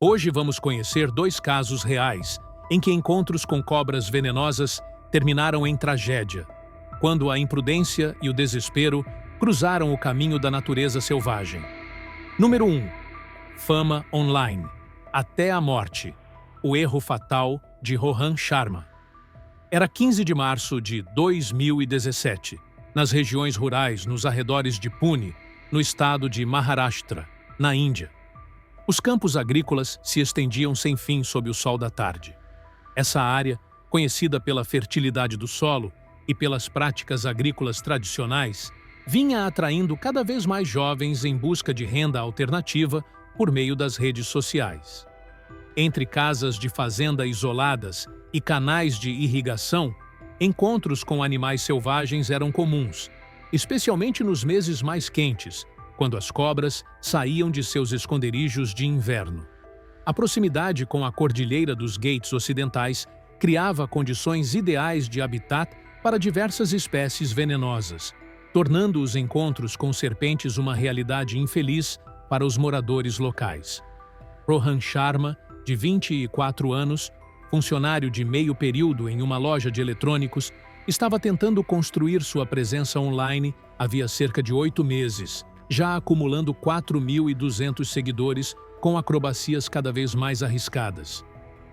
Hoje vamos conhecer dois casos reais em que encontros com cobras venenosas terminaram em tragédia, quando a imprudência e o desespero cruzaram o caminho da natureza selvagem. Número 1. Fama online. Até a morte. O erro fatal de Rohan Sharma. Era 15 de março de 2017, nas regiões rurais nos arredores de Pune, no estado de Maharashtra, na Índia. Os campos agrícolas se estendiam sem fim sob o sol da tarde. Essa área, conhecida pela fertilidade do solo e pelas práticas agrícolas tradicionais, vinha atraindo cada vez mais jovens em busca de renda alternativa por meio das redes sociais. Entre casas de fazenda isoladas e canais de irrigação, encontros com animais selvagens eram comuns, especialmente nos meses mais quentes, quando as cobras saíam de seus esconderijos de inverno. A proximidade com a Cordilheira dos Ghats Ocidentais criava condições ideais de habitat para diversas espécies venenosas, tornando os encontros com serpentes uma realidade infeliz para os moradores locais. Rohan Sharma, de 24 anos, funcionário de meio período em uma loja de eletrônicos, estava tentando construir sua presença online havia cerca de 8 meses, já acumulando 4.200 seguidores com acrobacias cada vez mais arriscadas.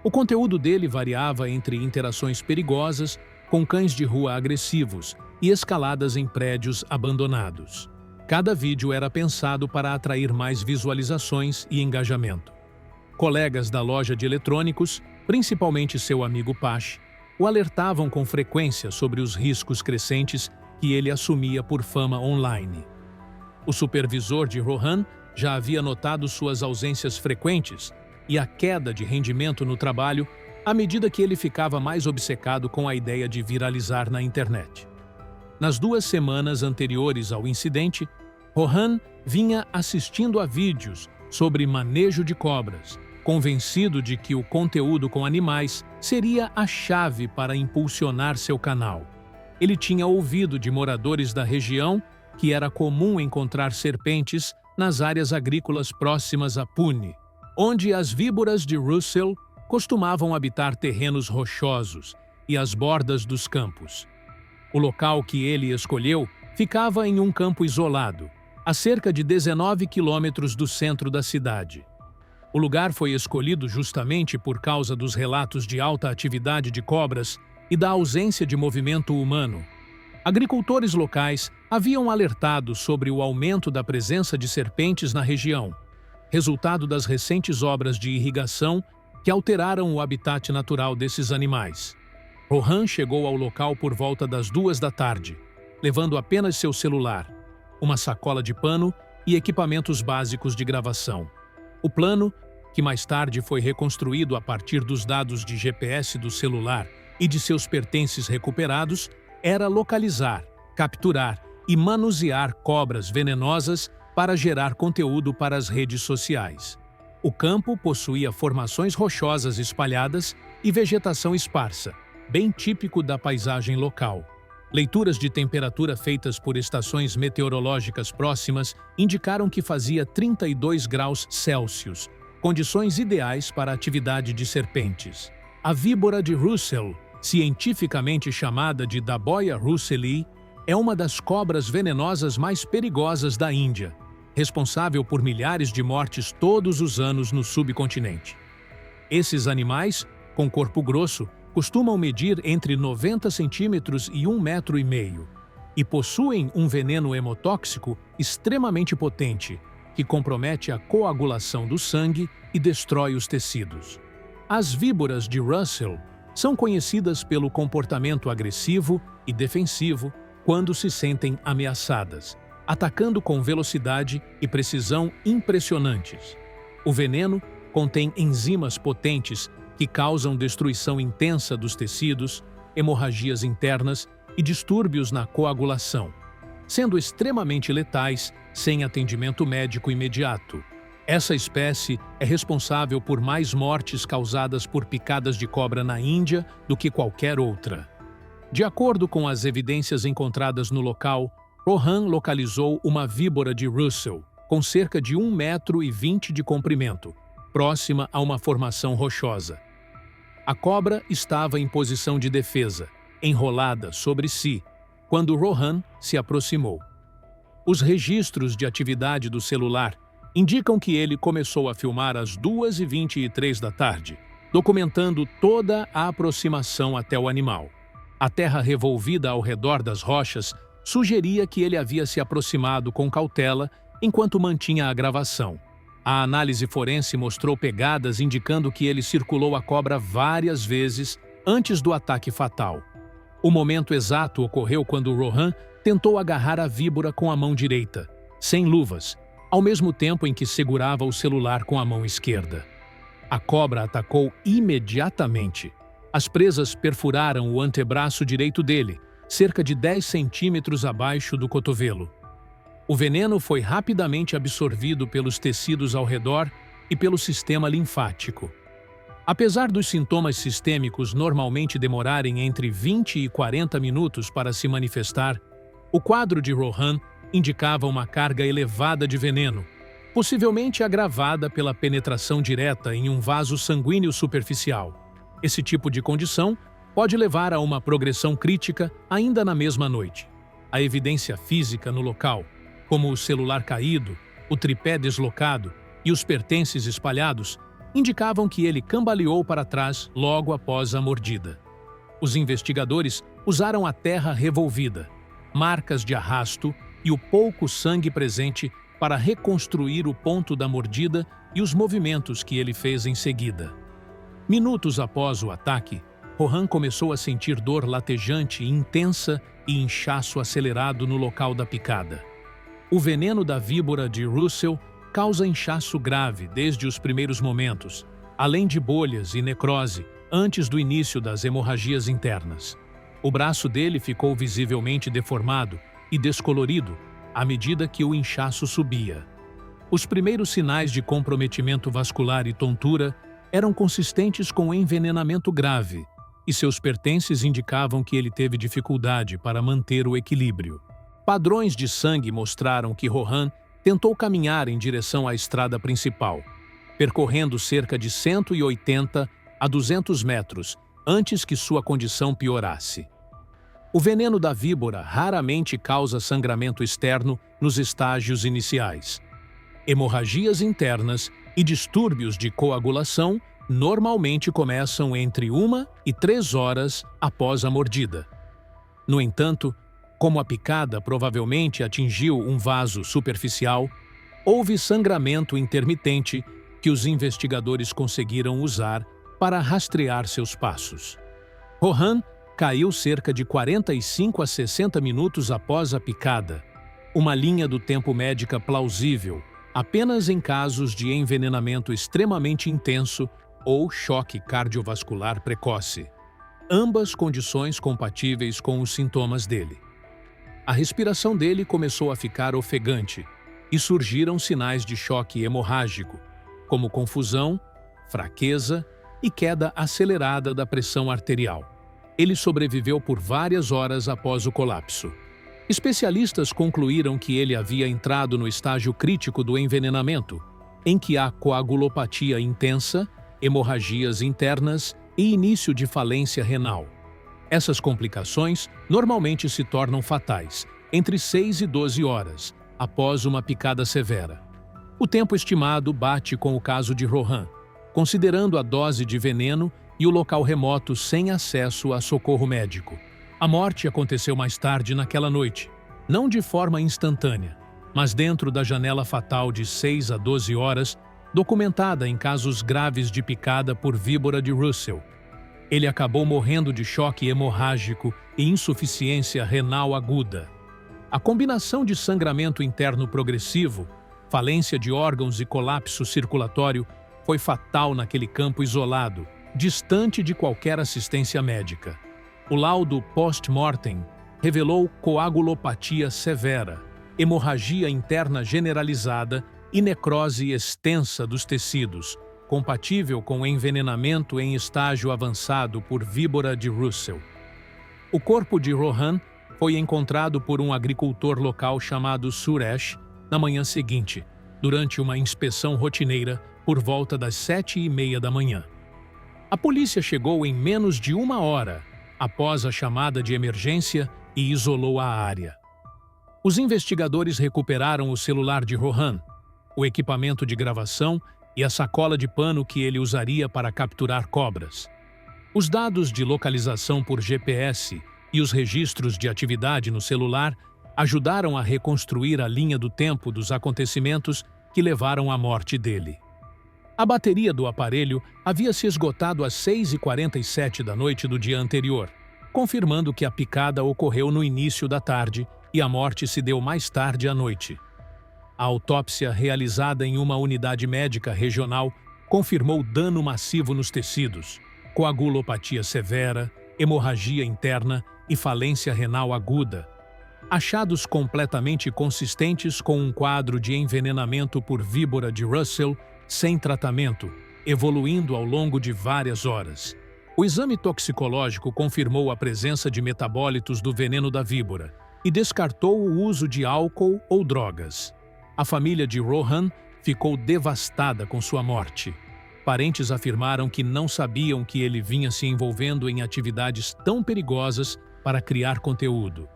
O conteúdo dele variava entre interações perigosas, com cães de rua agressivos e escaladas em prédios abandonados. Cada vídeo era pensado para atrair mais visualizações e engajamento. Colegas da loja de eletrônicos, principalmente seu amigo Pash, o alertavam com frequência sobre os riscos crescentes que ele assumia por fama online. O supervisor de Rohan já havia notado suas ausências frequentes e a queda de rendimento no trabalho à medida que ele ficava mais obcecado com a ideia de viralizar na internet. Nas 2 semanas anteriores ao incidente, Rohan vinha assistindo a vídeos sobre manejo de cobras, convencido de que o conteúdo com animais seria a chave para impulsionar seu canal. Ele tinha ouvido de moradores da região que era comum encontrar serpentes nas áreas agrícolas próximas a Pune, onde as víboras de Russell costumavam habitar terrenos rochosos e as bordas dos campos. O local que ele escolheu ficava em um campo isolado, a cerca de 19 quilômetros do centro da cidade. O lugar foi escolhido justamente por causa dos relatos de alta atividade de cobras e da ausência de movimento humano. Agricultores locais haviam alertado sobre o aumento da presença de serpentes na região, resultado das recentes obras de irrigação que alteraram o habitat natural desses animais. Rohan chegou ao local por volta das 2 da tarde, levando apenas seu celular, uma sacola de pano e equipamentos básicos de gravação. O plano, que mais tarde foi reconstruído a partir dos dados de GPS do celular e de seus pertences recuperados, era localizar, capturar e manusear cobras venenosas para gerar conteúdo para as redes sociais. O campo possuía formações rochosas espalhadas e vegetação esparsa, bem típico da paisagem local. Leituras de temperatura feitas por estações meteorológicas próximas indicaram que fazia 32 graus Celsius, condições ideais para a atividade de serpentes. A víbora de Russell, cientificamente chamada de Daboia russellii, é uma das cobras venenosas mais perigosas da Índia, responsável por milhares de mortes todos os anos no subcontinente. Esses animais, com corpo grosso, costumam medir entre 90 centímetros e 1,5 metros e possuem um veneno hemotóxico extremamente potente, que compromete a coagulação do sangue e destrói os tecidos. As víboras de Russell são conhecidas pelo comportamento agressivo e defensivo quando se sentem ameaçadas, atacando com velocidade e precisão impressionantes. O veneno contém enzimas potentes que causam destruição intensa dos tecidos, hemorragias internas e distúrbios na coagulação, sendo extremamente letais sem atendimento médico imediato. Essa espécie é responsável por mais mortes causadas por picadas de cobra na Índia do que qualquer outra. De acordo com as evidências encontradas no local, Rohan localizou uma víbora de Russell, com cerca de 1,20 metro de comprimento, próxima a uma formação rochosa. A cobra estava em posição de defesa, enrolada sobre si, quando Rohan se aproximou. Os registros de atividade do celular indicam que ele começou a filmar às 2h23 da tarde, documentando toda a aproximação até o animal. A terra revolvida ao redor das rochas sugeria que ele havia se aproximado com cautela enquanto mantinha a gravação. A análise forense mostrou pegadas indicando que ele circulou a cobra várias vezes antes do ataque fatal. O momento exato ocorreu quando Rohan tentou agarrar a víbora com a mão direita, sem luvas, ao mesmo tempo em que segurava o celular com a mão esquerda. A cobra atacou imediatamente. As presas perfuraram o antebraço direito dele, cerca de 10 centímetros abaixo do cotovelo. O veneno foi rapidamente absorvido pelos tecidos ao redor e pelo sistema linfático. Apesar dos sintomas sistêmicos normalmente demorarem entre 20 e 40 minutos para se manifestar, o quadro de Rohan indicava uma carga elevada de veneno, possivelmente agravada pela penetração direta em um vaso sanguíneo superficial. Esse tipo de condição pode levar a uma progressão crítica ainda na mesma noite. A evidência física no local, como o celular caído, o tripé deslocado e os pertences espalhados, indicavam que ele cambaleou para trás logo após a mordida. Os investigadores usaram a terra revolvida, marcas de arrasto e o pouco sangue presente para reconstruir o ponto da mordida e os movimentos que ele fez em seguida. Minutos após o ataque, Rohan começou a sentir dor latejante intensa e inchaço acelerado no local da picada. O veneno da víbora de Russell causa inchaço grave desde os primeiros momentos, além de bolhas e necrose antes do início das hemorragias internas. O braço dele ficou visivelmente deformado e descolorido à medida que o inchaço subia. Os primeiros sinais de comprometimento vascular e tontura eram consistentes com envenenamento grave, e seus pertences indicavam que ele teve dificuldade para manter o equilíbrio. Padrões de sangue mostraram que Rohan tentou caminhar em direção à estrada principal, percorrendo cerca de 180 a 200 metros antes que sua condição piorasse. O veneno da víbora raramente causa sangramento externo nos estágios iniciais. Hemorragias internas e distúrbios de coagulação normalmente começam entre 1 e 3 horas após a mordida. No entanto, como a picada provavelmente atingiu um vaso superficial, houve sangramento intermitente que os investigadores conseguiram usar para rastrear seus passos. Rohan caiu cerca de 45 a 60 minutos após a picada, uma linha do tempo médica plausível, apenas em casos de envenenamento extremamente intenso ou choque cardiovascular precoce, ambas condições compatíveis com os sintomas dele. A respiração dele começou a ficar ofegante e surgiram sinais de choque hemorrágico, como confusão, fraqueza e queda acelerada da pressão arterial. Ele sobreviveu por várias horas após o colapso. Especialistas concluíram que ele havia entrado no estágio crítico do envenenamento, em que há coagulopatia intensa, hemorragias internas e início de falência renal. Essas complicações normalmente se tornam fatais entre 6 e 12 horas após uma picada severa. O tempo estimado bate com o caso de Rohan, considerando a dose de veneno e o local remoto sem acesso a socorro médico. A morte aconteceu mais tarde naquela noite, não de forma instantânea, mas dentro da janela fatal de 6 a 12 horas, documentada em casos graves de picada por víbora de Russell. Ele acabou morrendo de choque hemorrágico e insuficiência renal aguda. A combinação de sangramento interno progressivo, falência de órgãos e colapso circulatório foi fatal naquele campo isolado, distante de qualquer assistência médica. O laudo post-mortem revelou coagulopatia severa, hemorragia interna generalizada e necrose extensa dos tecidos, compatível com envenenamento em estágio avançado por víbora de Russell. O corpo de Rohan foi encontrado por um agricultor local chamado Suresh na manhã seguinte, durante uma inspeção rotineira por volta das 7h30 da manhã. A polícia chegou em menos de 1 hora após a chamada de emergência e isolou a área. Os investigadores recuperaram o celular de Rohan, o equipamento de gravação e a sacola de pano que ele usaria para capturar cobras. Os dados de localização por GPS e os registros de atividade no celular ajudaram a reconstruir a linha do tempo dos acontecimentos que levaram à morte dele. A bateria do aparelho havia se esgotado às 6h47 da noite do dia anterior, confirmando que a picada ocorreu no início da tarde e a morte se deu mais tarde à noite. A autópsia realizada em uma unidade médica regional confirmou dano massivo nos tecidos, coagulopatia severa, hemorragia interna e falência renal aguda. Achados completamente consistentes com um quadro de envenenamento por víbora de Russell sem tratamento, evoluindo ao longo de várias horas. O exame toxicológico confirmou a presença de metabólitos do veneno da víbora e descartou o uso de álcool ou drogas. A família de Rohan ficou devastada com sua morte. Parentes afirmaram que não sabiam que ele vinha se envolvendo em atividades tão perigosas para criar conteúdo.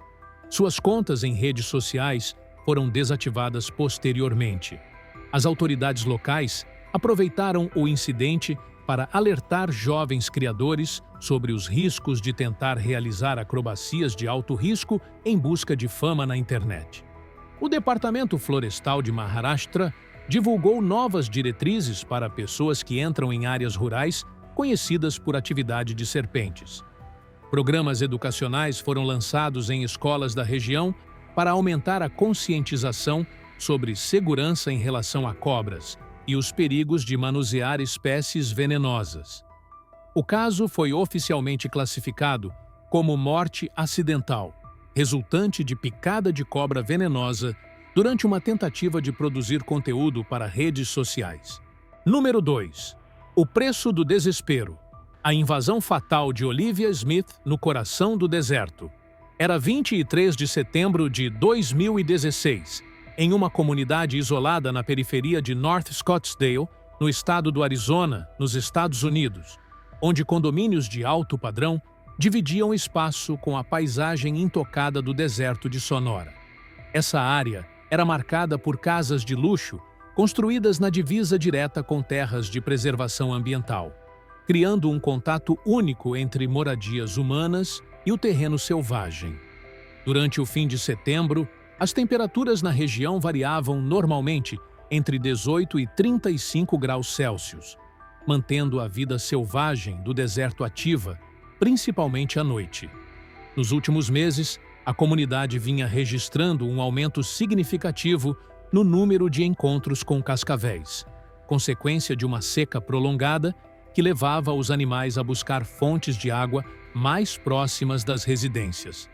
Suas contas em redes sociais foram desativadas posteriormente. As autoridades locais aproveitaram o incidente para alertar jovens criadores sobre os riscos de tentar realizar acrobacias de alto risco em busca de fama na internet. O Departamento Florestal de Maharashtra divulgou novas diretrizes para pessoas que entram em áreas rurais conhecidas por atividade de serpentes. Programas educacionais foram lançados em escolas da região para aumentar a conscientização sobre segurança em relação a cobras e os perigos de manusear espécies venenosas. O caso foi oficialmente classificado como morte acidental, resultante de picada de cobra venenosa durante uma tentativa de produzir conteúdo para redes sociais. Número 2. O preço do desespero. A invasão fatal de Olivia Smith no coração do deserto. Era 23 de setembro de 2016, em uma comunidade isolada na periferia de North Scottsdale, no estado do Arizona, nos Estados Unidos, onde condomínios de alto padrão dividiam espaço com a paisagem intocada do deserto de Sonora. Essa área era marcada por casas de luxo construídas na divisa direta com terras de preservação ambiental, criando um contato único entre moradias humanas e o terreno selvagem. Durante o fim de setembro, as temperaturas na região variavam normalmente entre 18 e 35 graus Celsius, mantendo a vida selvagem do deserto ativa, principalmente à noite. Nos últimos meses, a comunidade vinha registrando um aumento significativo no número de encontros com cascavéis, consequência de uma seca prolongada que levava os animais a buscar fontes de água mais próximas das residências.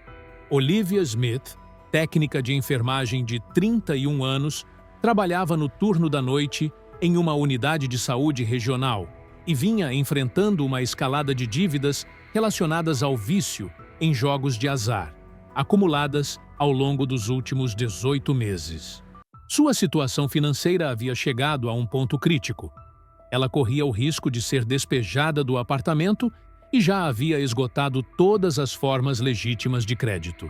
Olivia Smith, técnica de enfermagem de 31 anos, trabalhava no turno da noite em uma unidade de saúde regional e vinha enfrentando uma escalada de dívidas relacionadas ao vício em jogos de azar, acumuladas ao longo dos últimos 18 meses. Sua situação financeira havia chegado a um ponto crítico. Ela corria o risco de ser despejada do apartamento e já havia esgotado todas as formas legítimas de crédito.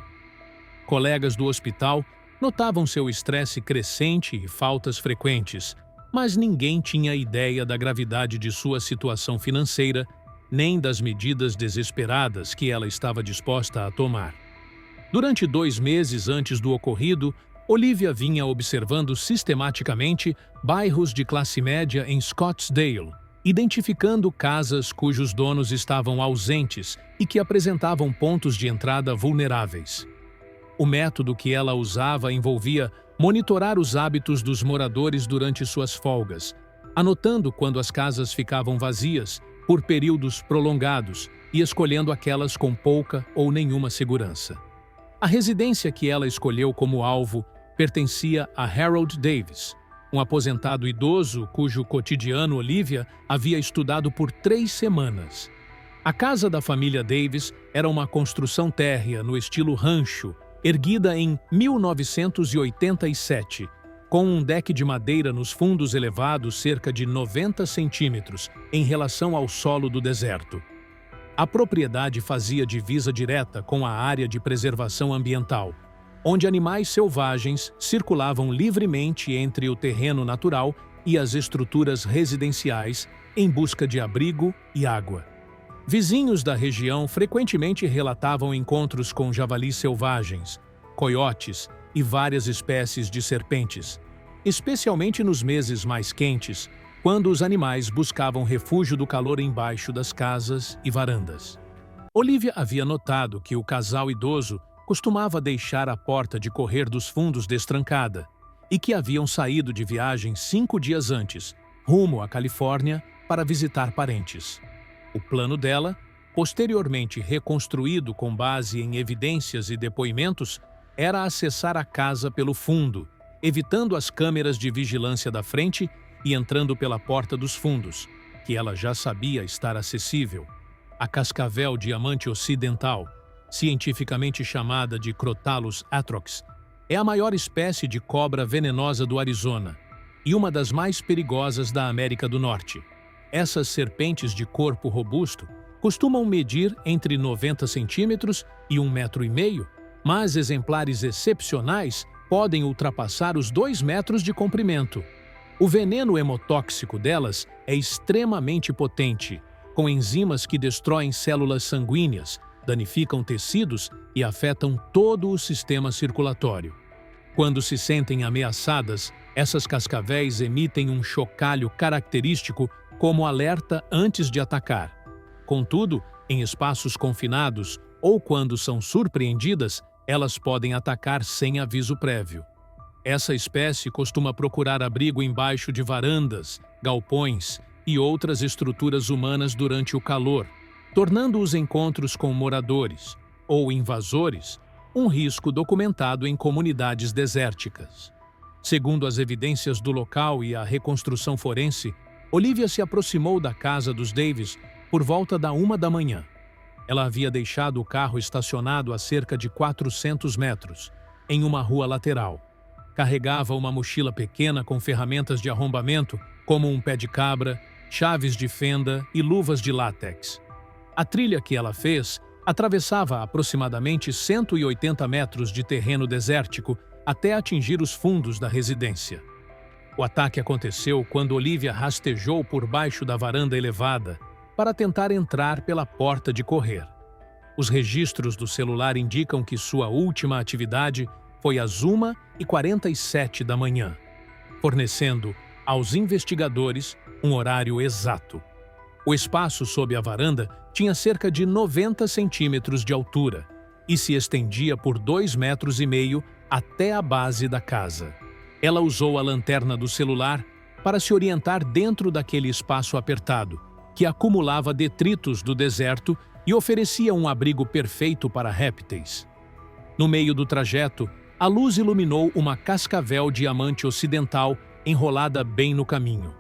Colegas do hospital notavam seu estresse crescente e faltas frequentes, mas ninguém tinha ideia da gravidade de sua situação financeira nem das medidas desesperadas que ela estava disposta a tomar. Durante 2 meses antes do ocorrido, Olivia vinha observando sistematicamente bairros de classe média em Scottsdale, identificando casas cujos donos estavam ausentes e que apresentavam pontos de entrada vulneráveis. O método que ela usava envolvia monitorar os hábitos dos moradores durante suas folgas, anotando quando as casas ficavam vazias por períodos prolongados e escolhendo aquelas com pouca ou nenhuma segurança. A residência que ela escolheu como alvo pertencia a Harold Davis, um aposentado idoso cujo cotidiano Olivia havia estudado por 3 semanas. A casa da família Davis era uma construção térrea no estilo rancho, erguida em 1987, com um deck de madeira nos fundos elevado cerca de 90 centímetros em relação ao solo do deserto. A propriedade fazia divisa direta com a área de preservação ambiental, onde animais selvagens circulavam livremente entre o terreno natural e as estruturas residenciais em busca de abrigo e água. Vizinhos da região frequentemente relatavam encontros com javalis selvagens, coiotes e várias espécies de serpentes, especialmente nos meses mais quentes, quando os animais buscavam refúgio do calor embaixo das casas e varandas. Olivia havia notado que o casal idoso costumava deixar a porta de correr dos fundos destrancada e que haviam saído de viagem 5 dias antes, rumo à Califórnia, para visitar parentes. O plano dela, posteriormente reconstruído com base em evidências e depoimentos, era acessar a casa pelo fundo, evitando as câmeras de vigilância da frente e entrando pela porta dos fundos, que ela já sabia estar acessível. A cascavel diamante ocidental, cientificamente chamada de Crotalus atrox, é a maior espécie de cobra venenosa do Arizona e uma das mais perigosas da América do Norte. Essas serpentes de corpo robusto costumam medir entre 90 centímetros e 1,5 metro, mas exemplares excepcionais podem ultrapassar os 2 metros de comprimento. O veneno hemotóxico delas é extremamente potente, com enzimas que destroem células sanguíneas, danificam tecidos e afetam todo o sistema circulatório. Quando se sentem ameaçadas, essas cascavéis emitem um chocalho característico como alerta antes de atacar. Contudo, em espaços confinados ou quando são surpreendidas, elas podem atacar sem aviso prévio. Essa espécie costuma procurar abrigo embaixo de varandas, galpões e outras estruturas humanas durante o calor, tornando os encontros com moradores ou invasores um risco documentado em comunidades desérticas. Segundo as evidências do local e a reconstrução forense, Olivia se aproximou da casa dos Davis por volta da 1 da manhã. Ela havia deixado o carro estacionado a cerca de 400 metros, em uma rua lateral. Carregava uma mochila pequena com ferramentas de arrombamento, como um pé de cabra, chaves de fenda e luvas de látex. A trilha que ela fez atravessava aproximadamente 180 metros de terreno desértico até atingir os fundos da residência. O ataque aconteceu quando Olivia rastejou por baixo da varanda elevada para tentar entrar pela porta de correr. Os registros do celular indicam que sua última atividade foi às 1h47 da manhã, fornecendo aos investigadores um horário exato. O espaço sob a varanda tinha cerca de 90 centímetros de altura e se estendia por 2,5 metros até a base da casa. Ela usou a lanterna do celular para se orientar dentro daquele espaço apertado, que acumulava detritos do deserto e oferecia um abrigo perfeito para répteis. No meio do trajeto, a luz iluminou uma cascavel diamante ocidental enrolada bem no caminho.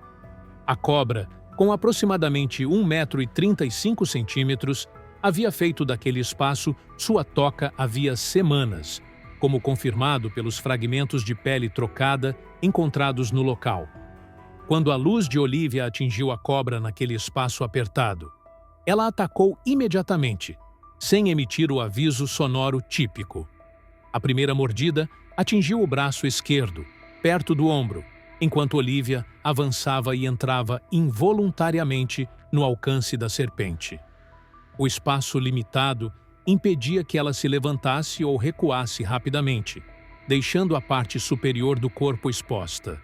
A cobra, com aproximadamente 1,35 metros, havia feito daquele espaço sua toca havia semanas, como confirmado pelos fragmentos de pele trocada encontrados no local. Quando a luz de Olivia atingiu a cobra naquele espaço apertado, ela atacou imediatamente, sem emitir o aviso sonoro típico. A primeira mordida atingiu o braço esquerdo, perto do ombro, enquanto Olivia avançava e entrava involuntariamente no alcance da serpente. O espaço limitado impedia que ela se levantasse ou recuasse rapidamente, deixando a parte superior do corpo exposta.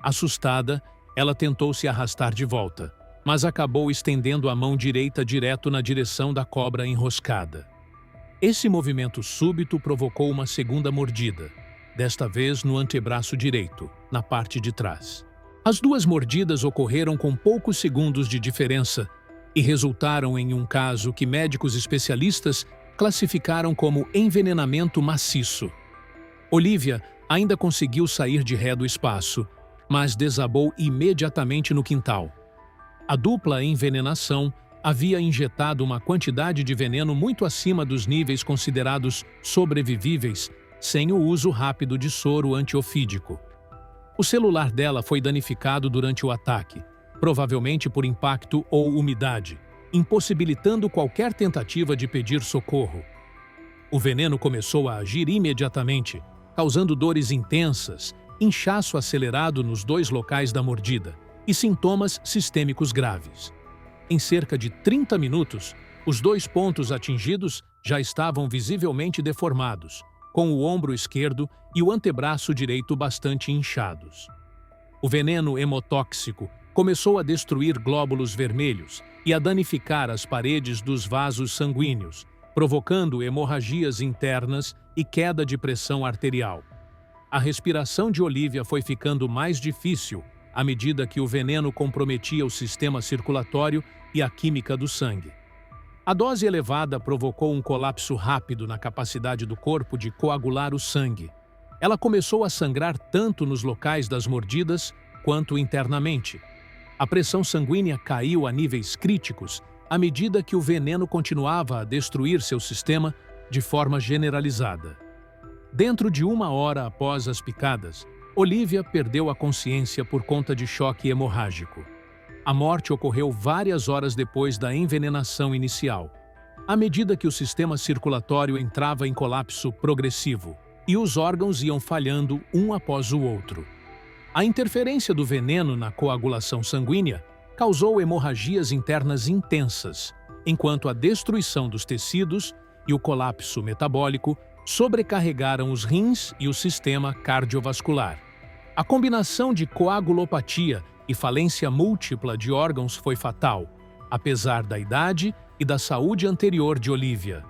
Assustada, ela tentou se arrastar de volta, mas acabou estendendo a mão direita direto na direção da cobra enroscada. Esse movimento súbito provocou uma segunda mordida, desta vez no antebraço direito, na parte de trás. As duas mordidas ocorreram com poucos segundos de diferença e resultaram em um caso que médicos especialistas classificaram como envenenamento maciço. Olivia ainda conseguiu sair de ré do espaço, mas desabou imediatamente no quintal. A dupla envenenação havia injetado uma quantidade de veneno muito acima dos níveis considerados sobrevivíveis sem o uso rápido de soro antiofídico. O celular dela foi danificado durante o ataque, provavelmente por impacto ou umidade, impossibilitando qualquer tentativa de pedir socorro. O veneno começou a agir imediatamente, causando dores intensas, inchaço acelerado nos 2 locais da mordida e sintomas sistêmicos graves. Em cerca de 30 minutos, os 2 pontos atingidos já estavam visivelmente deformados, com o ombro esquerdo e o antebraço direito bastante inchados. O veneno hemotóxico começou a destruir glóbulos vermelhos e a danificar as paredes dos vasos sanguíneos, provocando hemorragias internas e queda de pressão arterial. A respiração de Olivia foi ficando mais difícil à medida que o veneno comprometia o sistema circulatório e a química do sangue. A dose elevada provocou um colapso rápido na capacidade do corpo de coagular o sangue. Ela começou a sangrar tanto nos locais das mordidas quanto internamente. A pressão sanguínea caiu a níveis críticos à medida que o veneno continuava a destruir seu sistema de forma generalizada. Dentro de 1 hora após as picadas, Olivia perdeu a consciência por conta de choque hemorrágico. A morte ocorreu várias horas depois da envenenação inicial, à medida que o sistema circulatório entrava em colapso progressivo e os órgãos iam falhando um após o outro. A interferência do veneno na coagulação sanguínea causou hemorragias internas intensas, enquanto a destruição dos tecidos e o colapso metabólico sobrecarregaram os rins e o sistema cardiovascular. A combinação de coagulopatia e falência múltipla de órgãos foi fatal, apesar da idade e da saúde anterior de Olivia.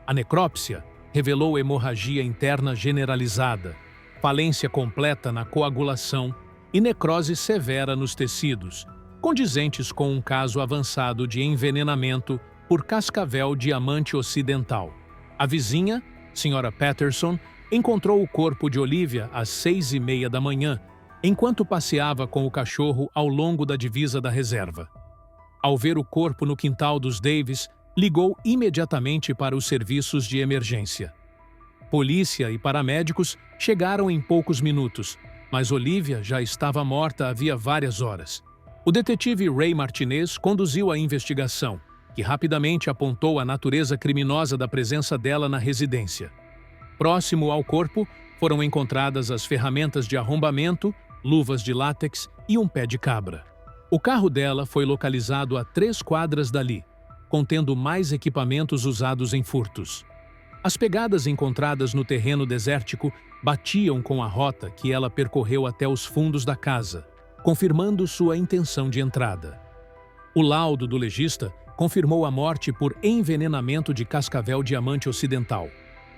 A necrópsia revelou hemorragia interna generalizada, falência completa na coagulação e necrose severa nos tecidos, condizentes com um caso avançado de envenenamento por cascavel diamante ocidental. A vizinha, Sra. Patterson, encontrou o corpo de Olivia às 6h30 da manhã, enquanto passeava com o cachorro ao longo da divisa da reserva. Ao ver o corpo no quintal dos Davis, ligou imediatamente para os serviços de emergência. Polícia e paramédicos chegaram em poucos minutos, mas Olivia já estava morta havia várias horas. O detetive Ray Martinez conduziu a investigação, que rapidamente apontou a natureza criminosa da presença dela na residência. Próximo ao corpo, foram encontradas as ferramentas de arrombamento, luvas de látex e um pé de cabra. O carro dela foi localizado a 3 quadras dali, contendo mais equipamentos usados em furtos. As pegadas encontradas no terreno desértico batiam com a rota que ela percorreu até os fundos da casa, confirmando sua intenção de entrada. O laudo do legista confirmou a morte por envenenamento de cascavel diamante ocidental,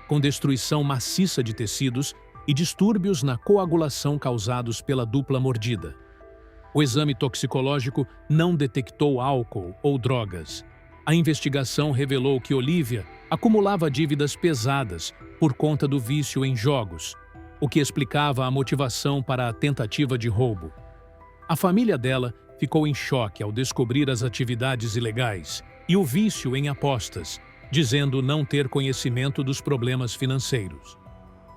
com destruição maciça de tecidos e distúrbios na coagulação causados pela dupla mordida. O exame toxicológico não detectou álcool ou drogas. A investigação revelou que Olivia acumulava dívidas pesadas por conta do vício em jogos, o que explicava a motivação para a tentativa de roubo. A família dela ficou em choque ao descobrir as atividades ilegais e o vício em apostas, dizendo não ter conhecimento dos problemas financeiros.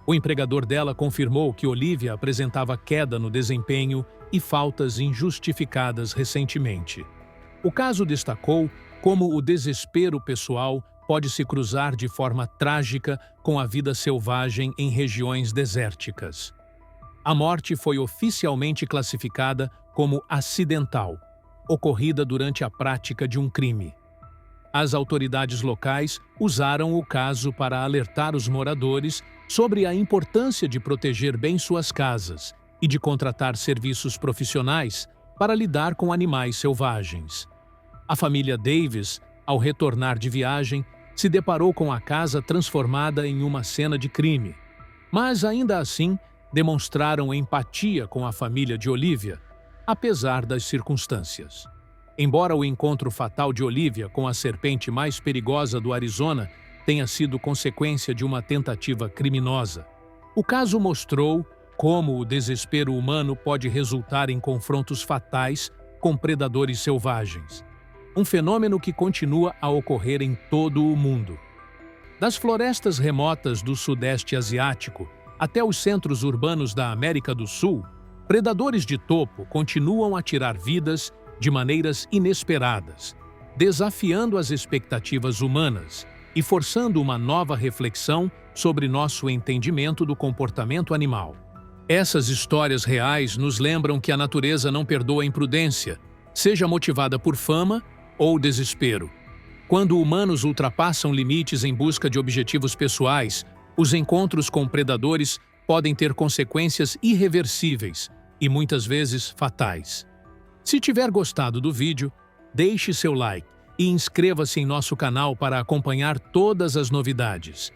O empregador dela confirmou que Olivia apresentava queda no desempenho e faltas injustificadas recentemente. O caso destacou como o desespero pessoal pode se cruzar de forma trágica com a vida selvagem em regiões desérticas. A morte foi oficialmente classificada como acidental, ocorrida durante a prática de um crime. As autoridades locais usaram o caso para alertar os moradores sobre a importância de proteger bem suas casas e de contratar serviços profissionais para lidar com animais selvagens. A família Davis, ao retornar de viagem, se deparou com a casa transformada em uma cena de crime. Mas, ainda assim, demonstraram empatia com a família de Olivia, apesar das circunstâncias. Embora o encontro fatal de Olivia com a serpente mais perigosa do Arizona tenha sido consequência de uma tentativa criminosa, o caso mostrou como o desespero humano pode resultar em confrontos fatais com predadores selvagens. Um fenômeno que continua a ocorrer em todo o mundo. Das florestas remotas do Sudeste Asiático até os centros urbanos da América do Sul, Predadores de topo continuam a tirar vidas de maneiras inesperadas, desafiando as expectativas humanas e forçando uma nova reflexão sobre nosso entendimento do comportamento animal. Essas histórias reais nos lembram que a natureza não perdoa a imprudência, seja motivada por fama ou desespero. Quando humanos ultrapassam limites em busca de objetivos pessoais, os encontros com predadores podem ter consequências irreversíveis e muitas vezes fatais. Se tiver gostado do vídeo, deixe seu like e inscreva-se em nosso canal para acompanhar todas as novidades.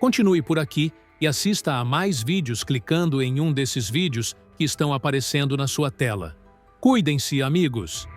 Continue por aqui e assista a mais vídeos clicando em um desses vídeos que estão aparecendo na sua tela. Cuidem-se, amigos!